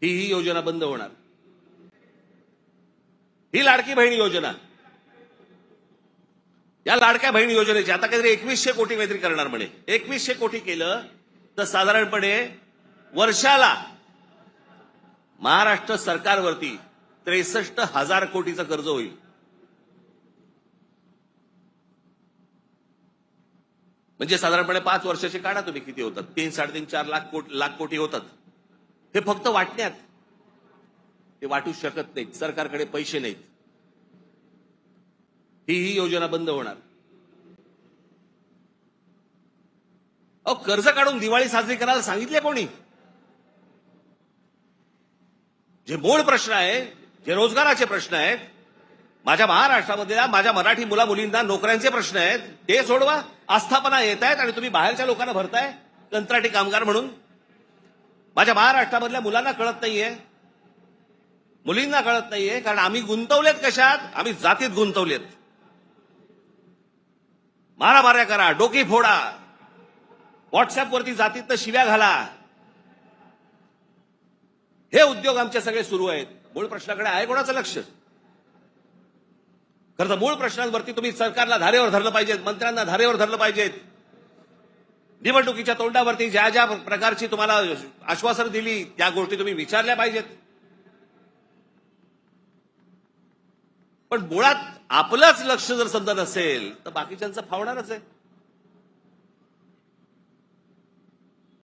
ही योजना बंद होणार। ही लाडकी बहीण योजना, या लाडक्या बहीण योजनेची आता काहीतरी 2100 कोटी काहीतरी करणार म्हणे। 2100 कोटी केलं तर साधारणपणे वर्षाला महाराष्ट्र सरकारवरती 63,000 कोटीचं कर्ज होईल। म्हणजे साधारणपणे 5 वर्षाचे काढा तुम्ही किती होतात, 3-3.5-4 लाख कोटी होतात। हे फक्त वाटण्यात, ते वाटू शकत नाहीत, सरकारकडे पैसे नाहीत। ही योजना बंद होणार। अहो, कर्ज काढून दिवाळी साजरी करायला सांगितले कोणी? जे मूळ प्रश्न आहे, जे रोजगाराचे प्रश्न आहेत, माझ्या महाराष्ट्रामधल्या माझ्या मराठी मुला मुलींना नोकऱ्यांचे प्रश्न आहेत, ते सोडवा। आस्थापना येत आहेत आणि तुम्ही बाहेरच्या लोकांना भरताय कंत्राटी कामगार म्हणून। माझ्या महाराष्ट्रामधल्या मुलांना कळत नाहीये, मुलींना कळत नाहीये, कारण आम्ही गुंतवलेत कशात? आम्ही जातीत गुंतवलेत। मारामाऱ्या करा, डोकी फोडा, व्हॉट्सअपवरती जातीत शिव्या घाला, हे उद्योग आमचे सगळे सुरू आहेत। मूळ प्रश्नाकडे आहे कोणाचं लक्ष? खरं तर मूळ प्रश्नांवरती तुम्ही सरकारला धारेवर धरलं पाहिजे, मंत्र्यांना धारेवर धरलं पाहिजे। निवडणुकीच्या तोंडावरती ज्या ज्या प्रकारची तुम्हाला आश्वासनं दिली त्या गोष्टी तुम्ही विचारल्या पाहिजेत। पण मुळात आपलंच लक्ष जर समजा नसेल तर बाकीच्यांचं फावणारच आहे।